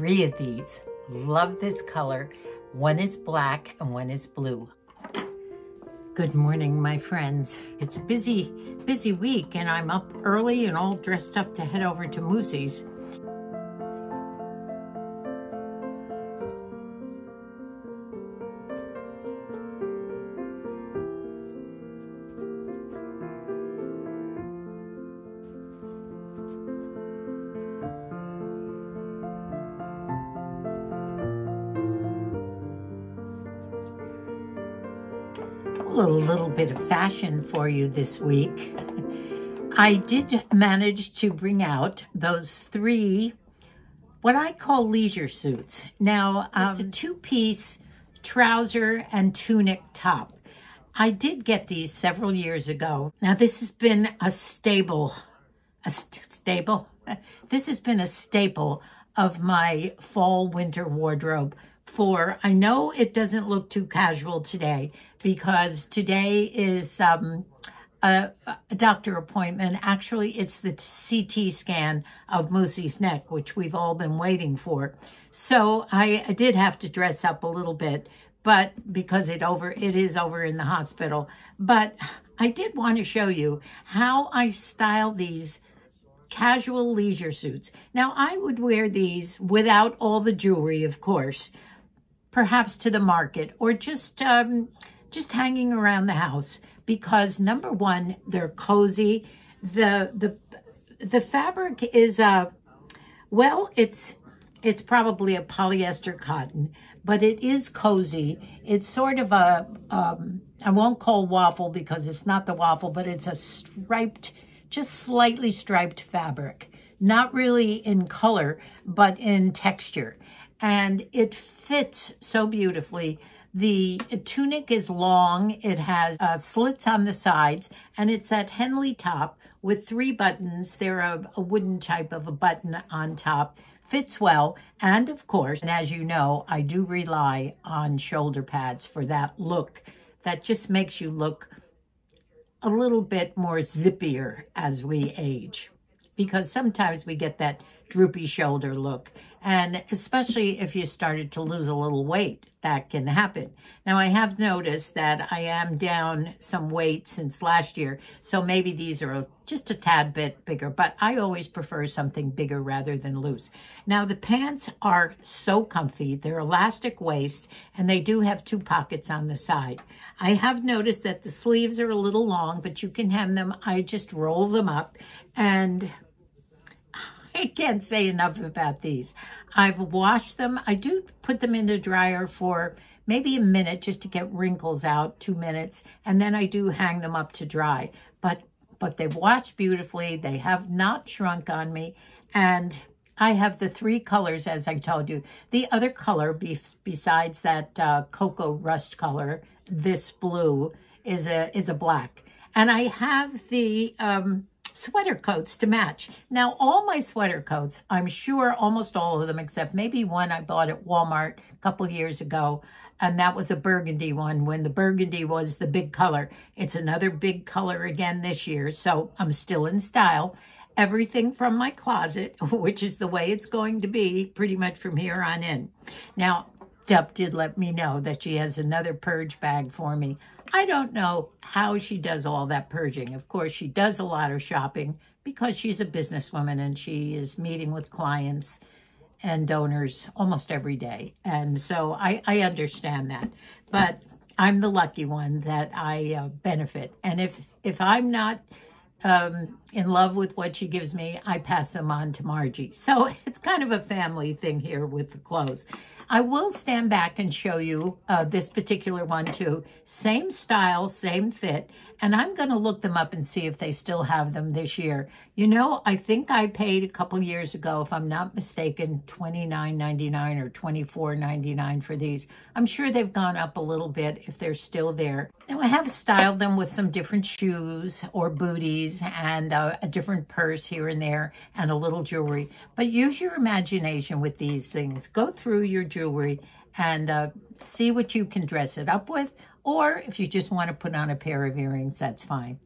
3 of these. Love this color. One is black and one is blue. Good morning, my friends. It's a busy week, and I'm up early and all dressed up to head over to Moosey's. A little bit of fashion for you this week. I did manage to bring out those 3 what I call leisure suits. Now, it's a 2-piece trouser and tunic top. I did get these several years ago. Now, this has been a staple. This has been a staple of my fall winter wardrobe. I know it doesn't look too casual today because today is a doctor appointment. Actually, it's the CT scan of Moosey's neck, which we've all been waiting for. So I did have to dress up a little bit, but because it is over in the hospital. But I did want to show you how I style these casual leisure suits. Now, I would wear these without all the jewelry, of course, perhaps to the market or just hanging around the house, because number one, they're cozy. The fabric is well, it's probably a polyester cotton, but it is cozy. It's sort of a I won't call waffle because it's not the waffle, but it's a striped, just slightly striped fabric, not really in color, but in texture. And it fits so beautifully. The tunic is long. It has slits on the sides, and it's that Henley top with 3 buttons. They're a wooden type of a button on top. Fits well. And of course, and as you know, I do rely on shoulder pads for that look. That just makes you look a little bit more zippier as we age, because sometimes we get that droopy shoulder look. And especially if you started to lose a little weight, that can happen. Now, I have noticed that I am down some weight since last year, so maybe these are just a tad bit bigger, but I always prefer something bigger rather than loose. Now, the pants are so comfy. They're elastic waist, and they do have 2 pockets on the side. I have noticed that the sleeves are a little long, but you can hem them. I just roll them up, and I can't say enough about these. I've washed them. I do put them in the dryer for maybe a minute just to get wrinkles out, 2 minutes, and then I do hang them up to dry. But they've washed beautifully. They have not shrunk on me, and I have the 3 colors, as I told you. The other color, besides that cocoa rust color, this blue, is a black. And I have the sweater coats to match. Now, all my sweater coats, I'm sure almost all of them, except maybe one I bought at Walmart a couple years ago, and that was a burgundy one when the burgundy was the big color. It's another big color again this year, so I'm still in style. Everything from my closet, which is the way it's going to be pretty much from here on in. Now, Deb did let me know that she has another purge bag for me. I don't know how she does all that purging. Of course, she does a lot of shopping because she's a businesswoman and she is meeting with clients and donors almost every day. And so I understand that. But I'm the lucky one that I benefit. And if I'm not in love with what she gives me, I pass them on to Margie. So it's kind of a family thing here with the clothes. I will stand back and show you this particular one too. Same style, same fit, and I'm going to look them up and see if they still have them this year. You know, I think I paid a couple years ago, if I'm not mistaken, $29.99 or $24.99 for these. I'm sure they've gone up a little bit if they're still there. Now, I have styled them with some different shoes or booties and a different purse here and there and a little jewelry. But use your imagination with these things. Go through your jewelry and see what you can dress it up with. Or if you just want to put on a pair of earrings, that's fine.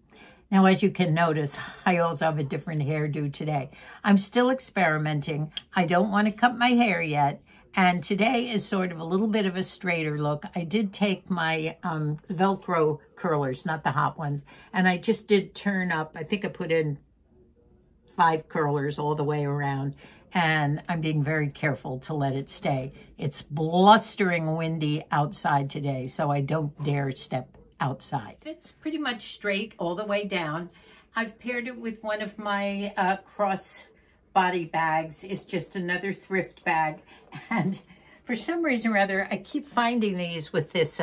Now, as you can notice, I also have a different hairdo today. I'm still experimenting. I don't want to cut my hair yet. And today is sort of a little bit of a straighter look. I did take my Velcro curlers, not the hot ones, and I just did turn up. I think I put in 5 curlers all the way around, and I'm being very careful to let it stay. It's blustering windy outside today, so I don't dare step outside. It's pretty much straight all the way down. I've paired it with one of my cross body bags. It's just another thrift bag, and for some reason or other, I keep finding these with this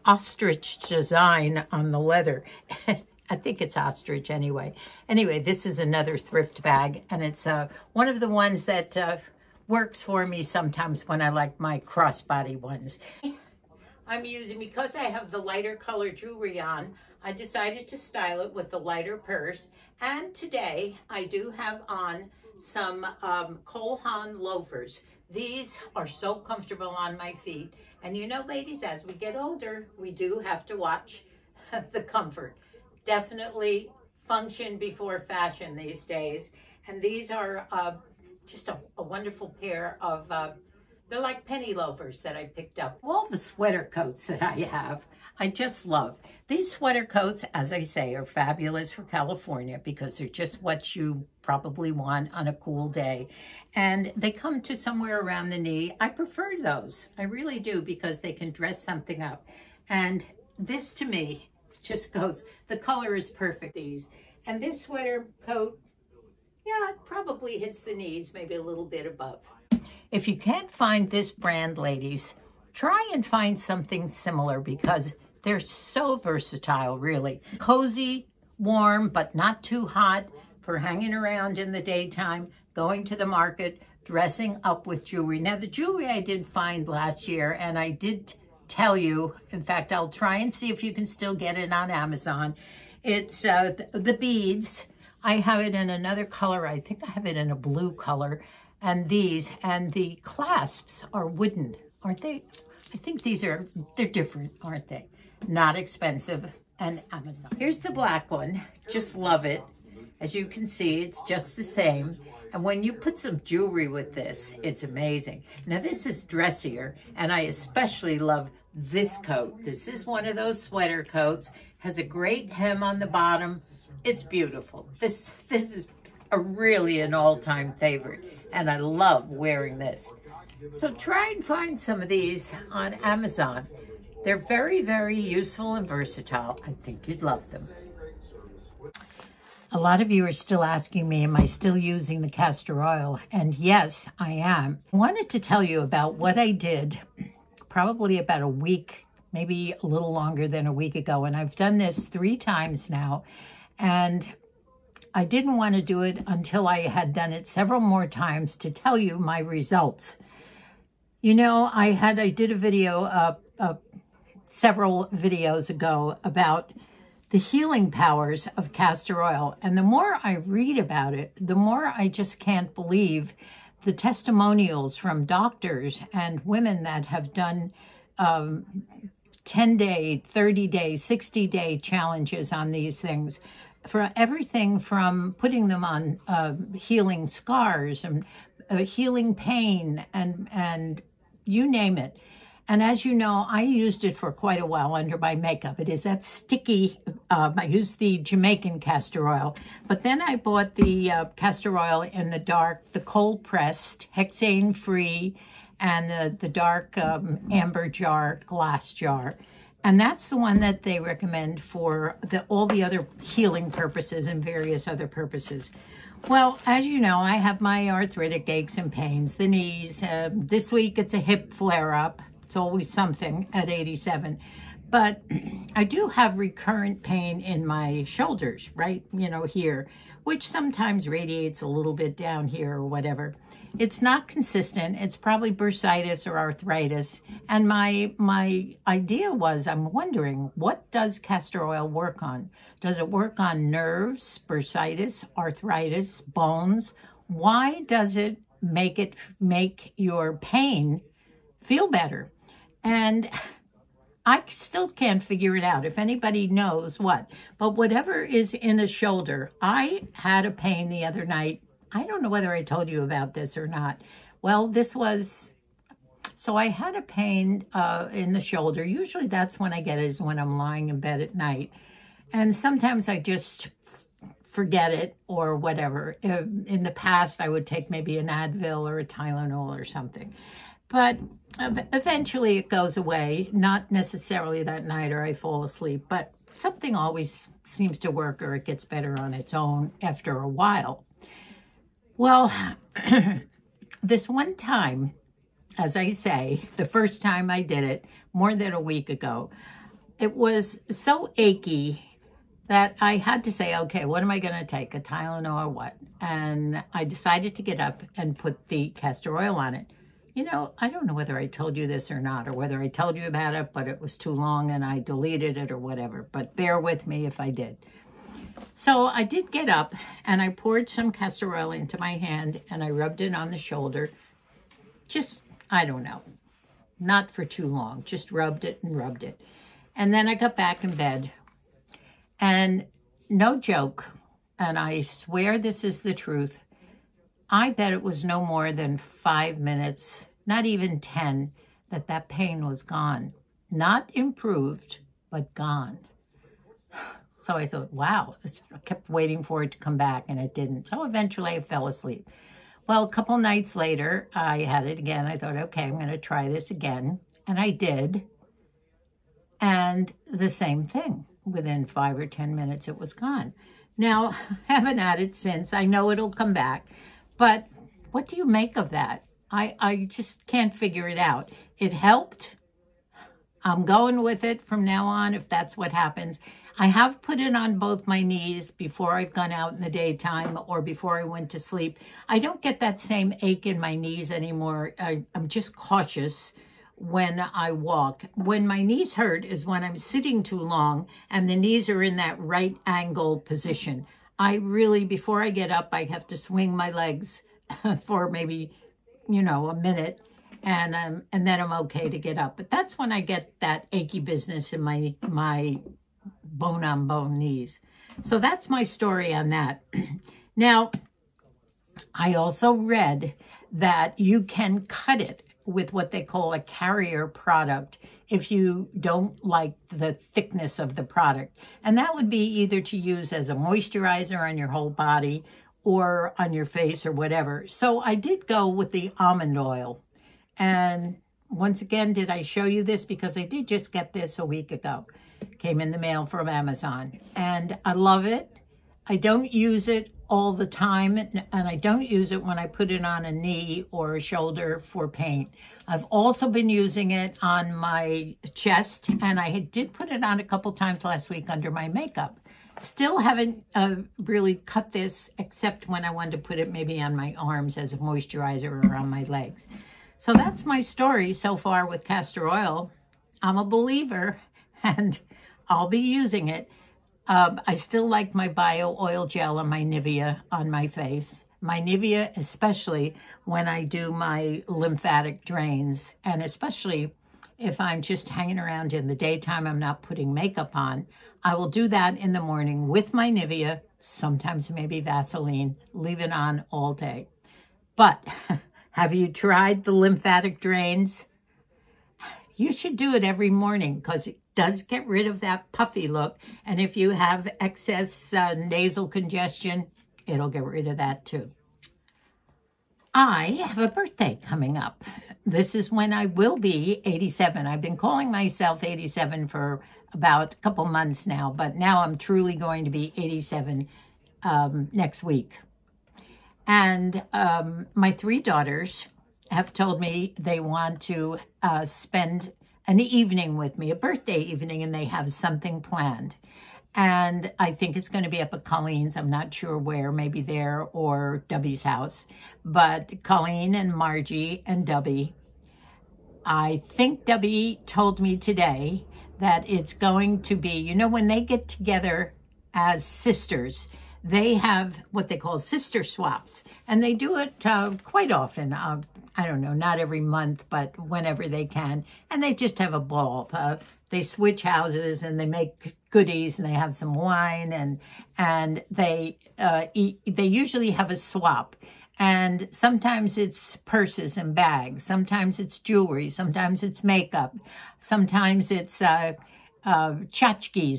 ostrich design on the leather. I think it's ostrich anyway. Anyway, this is another thrift bag, and it's one of the ones that works for me sometimes when I like my crossbody ones. I'm using, because I have the lighter color jewelry on, I decided to style it with the lighter purse. And today I do have on some Cole Haan loafers. These are so comfortable on my feet. And you know, ladies, as we get older, we do have to watch the comfort. Definitely function before fashion these days. And these are just a wonderful pair of they're like penny loafers that I picked up. All the sweater coats that I have, I just love. These sweater coats, as I say, are fabulous for California because they're just what you probably want on a cool day. And they come to somewhere around the knee. I prefer those. I really do, because they can dress something up. And this, to me, just goes, the color is perfect, these. And this sweater coat, yeah, it probably hits the knees, maybe a little bit above. If you can't find this brand, ladies, try and find something similar because they're so versatile, really. Cozy, warm, but not too hot for hanging around in the daytime, going to the market, dressing up with jewelry. Now, the jewelry I did find last year, and I did tell you, in fact, I'll try and see if you can still get it on Amazon. It's the beads. I have it in another color. I think I have it in a blue color. And these, and the clasps are wooden, aren't they? I think they're different, aren't they? Not expensive, and Amazon. Here's the black one, just love it. As you can see, it's just the same. And when you put some jewelry with this, it's amazing. Now this is dressier, and I especially love this coat. This is one of those sweater coats, has a great hem on the bottom. It's beautiful. This is really an all-time favorite, and I love wearing this. So try and find some of these on Amazon. They're very, very useful and versatile. I think you'd love them. A lot of you are still asking me, am I still using the castor oil? And yes, I am. I wanted to tell you about what I did probably about a week, maybe a little longer than a week ago. And I've done this 3 times now. And I didn't want to do it until I had done it several more times to tell you my results. You know, I did a video several videos ago about the healing powers of castor oil. And the more I read about it, the more I just can't believe the testimonials from doctors and women that have done 10-day, 30-day, 60-day challenges on these things. For everything from putting them on healing scars and healing pain and you name it. And as you know, I used it for quite a while under my makeup. It is that sticky, I used the Jamaican castor oil, but then I bought the castor oil in the dark, the cold pressed, hexane free, and the dark amber jar, glass jar. And that's the one that they recommend for all the other healing purposes and various other purposes. Well, as you know, I have my arthritic aches and pains, the knees. This week it's a hip flare-up. It's always something at 87. But I do have recurrent pain in my shoulders, right, you know, here, which sometimes radiates a little bit down here or whatever. It's not consistent. It's probably bursitis or arthritis. And my idea was, I'm wondering, what does castor oil work on? Does it work on nerves, bursitis, arthritis, bones? Why does it make your pain feel better? And I still can't figure it out if anybody knows what. But whatever is in a shoulder, I had a pain the other night. I don't know whether I told you about this or not. Well, this was, so I had a pain in the shoulder. Usually that's when I get it, is when I'm lying in bed at night. And sometimes I just forget it or whatever. In the past, I would take maybe an Advil or a Tylenol or something. But eventually it goes away, not necessarily that night or I fall asleep, but something always seems to work or it gets better on its own after a while. Well, this one time, as I say, the first time I did it, more than a week ago, it was so achy that I had to say, okay, what am I going to take, a Tylenol or what? And I decided to get up and put the castor oil on it. You know, I don't know whether I told you this or not, or whether I told you about it, but it was too long and I deleted it or whatever. But bear with me if I did. So I did get up and I poured some castor oil into my hand and I rubbed it on the shoulder. Just, I don't know, not for too long. Just rubbed it and rubbed it. And then I got back in bed. And no joke, and I swear this is the truth, I bet it was no more than 5 minutes, not even 10, that pain was gone. Not improved, but gone. So I thought, wow, I kept waiting for it to come back, and it didn't. So eventually I fell asleep. Well, a couple nights later, I had it again. I thought, okay, I'm going to try this again. And I did. And the same thing. Within 5 or 10 minutes, it was gone. Now, I haven't had it since. I know it'll come back. But what do you make of that? I just can't figure it out. It helped. I'm going with it from now on if that's what happens. I have put it on both my knees before I've gone out in the daytime or before I went to sleep. I don't get that same ache in my knees anymore. I'm just cautious when I walk. When my knees hurt is when I'm sitting too long and the knees are in that right angle position. I really, before I get up, I have to swing my legs for maybe, you know, a minute and then I'm okay to get up. But that's when I get that achy business in my bone-on-bone knees. So that's my story on that. Now, I also read that you can cut it with what they call a carrier product if you don't like the thickness of the product. And that would be either to use as a moisturizer on your whole body or on your face or whatever. So I did go with the almond oil. And once again, did I show you this? Because I did just get this a week ago. Came in the mail from Amazon. And I love it. I don't use it all the time, and I don't use it when I put it on a knee or a shoulder for pain. I've also been using it on my chest, and I did put it on a couple times last week under my makeup. Still haven't really cut this, except when I wanted to put it maybe on my arms as a moisturizer or on my legs. So that's my story so far with castor oil. I'm a believer, and I'll be using it. I still like my bio oil gel and my Nivea on my face. My Nivea, especially when I do my lymphatic drains, and especially if I'm just hanging around in the daytime, I'm not putting makeup on. I will do that in the morning with my Nivea, sometimes maybe Vaseline, leave it on all day. But have you tried the lymphatic drains? You should do it every morning because it does get rid of that puffy look. And if you have excess nasal congestion, it'll get rid of that too. I have a birthday coming up. This is when I will be 87. I've been calling myself 87 for about a couple months now, but now I'm truly going to be 87 next week. And my 3 daughters have told me they want to spend an evening with me, a birthday evening, and they have something planned. And I think it's going to be up at Colleen's. I'm not sure where, maybe there or Dubby's house. But Colleen and Margie and Dubby, I think Dubby told me today that it's going to be, you know, when they get together as sisters, they have what they call sister swaps. And they do it quite often. I don't know, not every month, but whenever they can. And they just have a ball. they switch houses and they make goodies and they have some wine and they eat. They usually have a swap. And sometimes it's purses and bags. Sometimes it's jewelry. Sometimes it's makeup. Sometimes it's tchotchkes,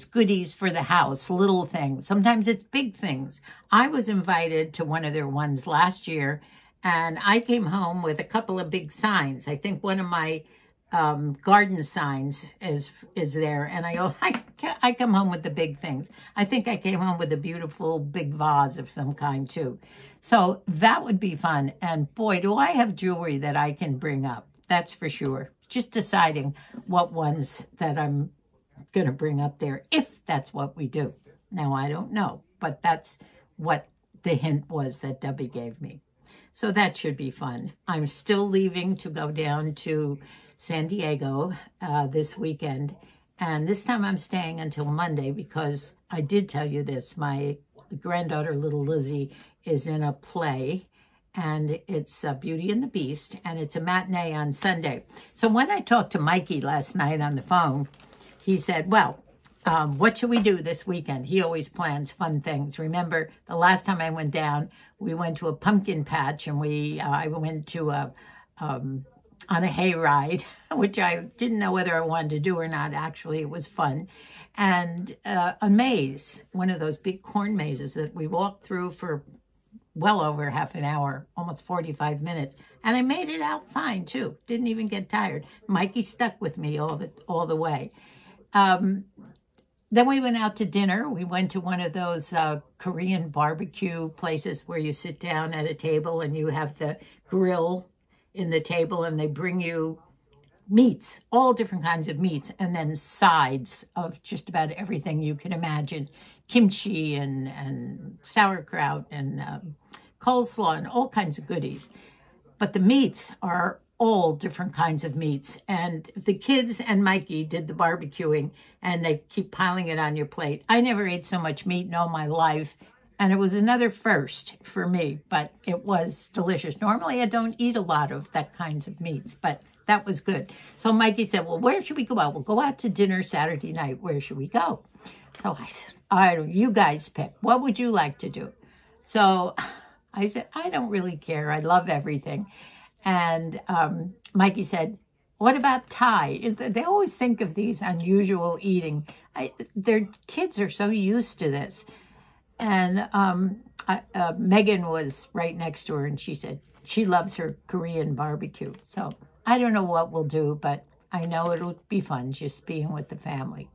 goodies for the house, little things. Sometimes it's big things. I was invited to one of their ones last year, and I came home with a couple of big signs. I think one of my garden signs is there, and I go, I come home with the big things. I think I came home with a beautiful big vase of some kind too. So that would be fun. And boy, do I have jewelry that I can bring up. That's for sure. Just deciding what ones that I'm going to bring up there, if that's what we do. Now, I don't know, but that's what the hint was that Debbie gave me. So that should be fun. I'm still leaving to go down to San Diego this weekend. And this time I'm staying until Monday because I did tell you this. My granddaughter, little Lizzie, is in a play, and it's Beauty and the Beast, and it's a matinee on Sunday. So when I talked to Mikey last night on the phone, he said, well, what should we do this weekend? He always plans fun things. Remember, the last time I went down, we went to a pumpkin patch, and I went to on a hayride, which I didn't know whether I wanted to do or not. Actually, it was fun. And a maze, one of those big corn mazes that we walked through for well over half an hour, almost 45 minutes. And I made it out fine, too. Didn't even get tired. Mikey stuck with me all the way. Then we went out to dinner. We went to one of those Korean barbecue places where you sit down at a table and you have the grill in the table and they bring you meats, all different kinds of meats, and then sides of just about everything you can imagine. Kimchi and sauerkraut and coleslaw and all kinds of goodies. But the meats are all different kinds of meats. And the kids and Mikey did the barbecuing, and they keep piling it on your plate. I never ate so much meat in all my life, and it was another first for me, but it was delicious. Normally, I don't eat a lot of that kinds of meats, but that was good. So Mikey said, well, where should we go out? We'll go out to dinner Saturday night. Where should we go? So I said, all right, you guys pick. What would you like to do? So I said, I don't really care. I love everything. And Mikey said, what about Thai? They always think of these unusual eating. Their kids are so used to this. And Megan was right next to her, and she said she loves her Korean barbecue. So I don't know what we'll do, but I know it'll be fun just being with the family.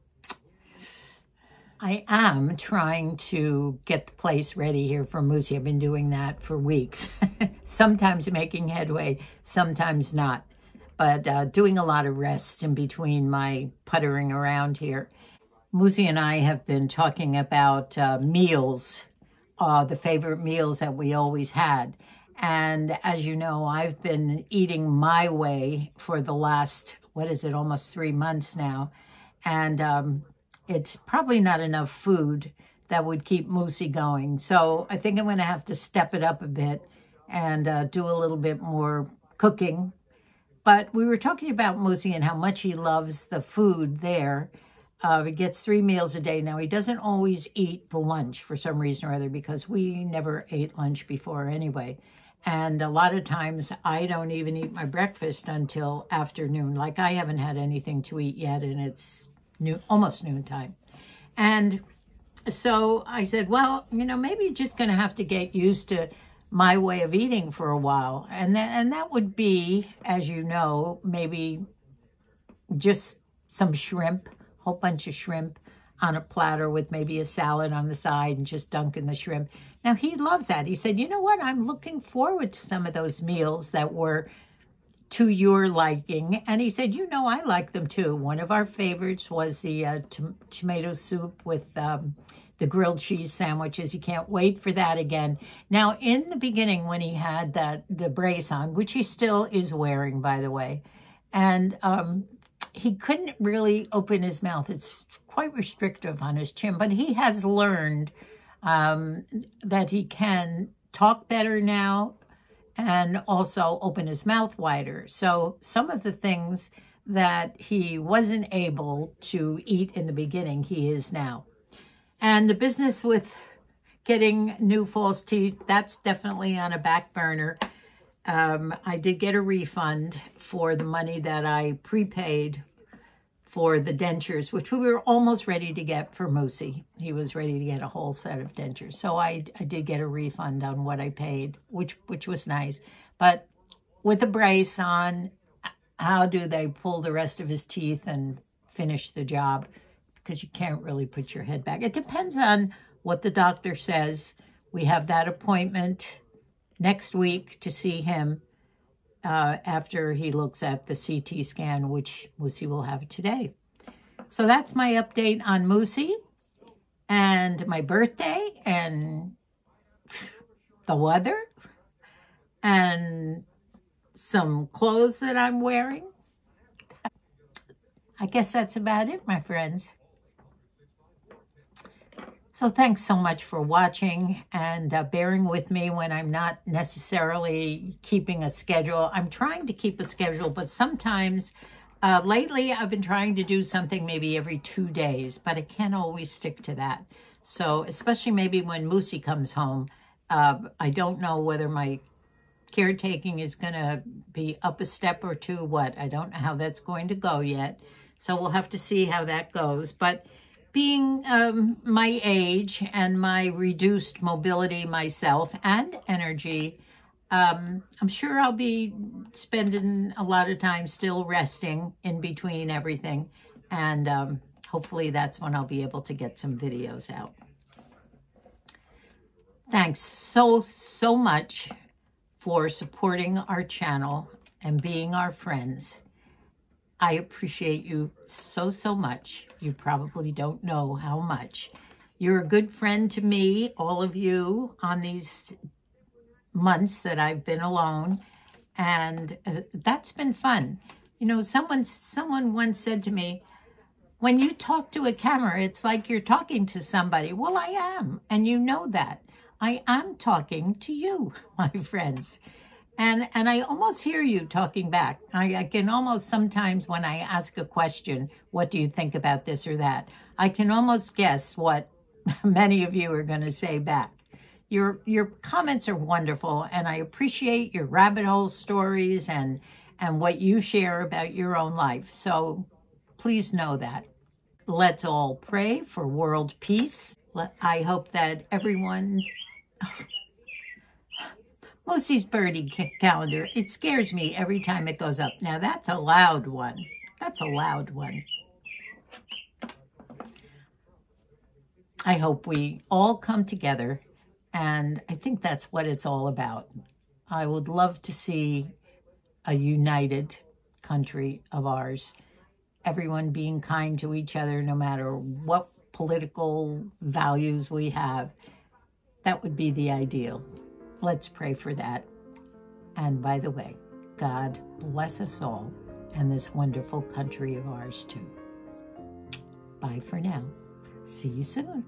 I am trying to get the place ready here for Moosey. I've been doing that for weeks. Sometimes making headway, sometimes not. But doing a lot of rests in between my puttering around here. Moosey and I have been talking about meals, the favorite meals that we always had. And as you know, I've been eating my way for the last, almost 3 months now. And it's probably not enough food that would keep Moosey going. So I think I'm going to have to step it up a bit and do a little bit more cooking. But we were talking about Moosey and how much he loves the food there. He gets 3 meals a day. Now, he doesn't always eat the lunch for some reason or other because we never ate lunch before anyway. And a lot of times I don't even eat my breakfast until afternoon. Like I haven't had anything to eat yet, and it's almost noontime. And so I said, well, maybe you're just going to have to get used to my way of eating for a while. And that would be, as you know, maybe just some shrimp, a whole bunch of shrimp on a platter with maybe a salad on the side and just dunking the shrimp. Now, he loves that. He said, you know what? I'm looking forward to some of those meals that were to your liking. And he said, I like them too. One of our favorites was the tomato soup with the grilled cheese sandwiches. He can't wait for that again. Now, in the beginning, when he had the brace on, which he still is wearing, by the way, and he couldn't really open his mouth. It's quite restrictive on his chin, but he has learned that he can talk better now and also open his mouth wider. So some of the things that he wasn't able to eat in the beginning, he is now. And the business with getting new false teeth, that's definitely on a back burner. I did get a refund for the money that I prepaid for the dentures, which we were almost ready to get for Moosey. He was ready to get a whole set of dentures. So I did get a refund on what I paid, which was nice. But with a brace on, how do they pull the rest of his teeth and finish the job? Because you can't really put your head back. It depends on what the doctor says. We have that appointment next week to see him after he looks at the CT scan, which Moosey will have today. So that's my update on Moosey and my birthday and the weather and some clothes that I'm wearing. I guess that's about it, my friends. So thanks so much for watching and bearing with me when I'm not necessarily keeping a schedule. I'm trying to keep a schedule, but sometimes, lately I've been trying to do something maybe every 2 days, but I can't always stick to that. So especially maybe when Moosey comes home, I don't know whether my caretaking is going to be up a step or two, I don't know how that's going to go yet. So we'll have to see how that goes. But being my age and my reduced mobility myself and energy, I'm sure I'll be spending a lot of time still resting in between everything. And hopefully that's when I'll be able to get some videos out. Thanks so much for supporting our channel and being our friends. I appreciate you so much. You probably don't know how much. You're a good friend to me, all of you, on these months that I've been alone. And that's been fun. You know, someone once said to me, when you talk to a camera, it's like you're talking to somebody. Well, I am, and you know that. I am talking to you, my friends. And I almost hear you talking back. I can almost sometimes when I ask a question, what do you think about this or that? I can almost guess what many of you are going to say back. Your comments are wonderful, and I appreciate your rabbit hole stories and what you share about your own life. So please know that. Let's all pray for world peace. I hope that everyone... Moosey's birdie calendar, it scares me every time it goes up. Now, that's a loud one. That's a loud one. I hope we all come together, and I think that's what it's all about. I would love to see a united country of ours, everyone being kind to each other no matter what political values we have. That would be the ideal. Let's pray for that. And by the way, God bless us all and this wonderful country of ours too. Bye for now. See you soon.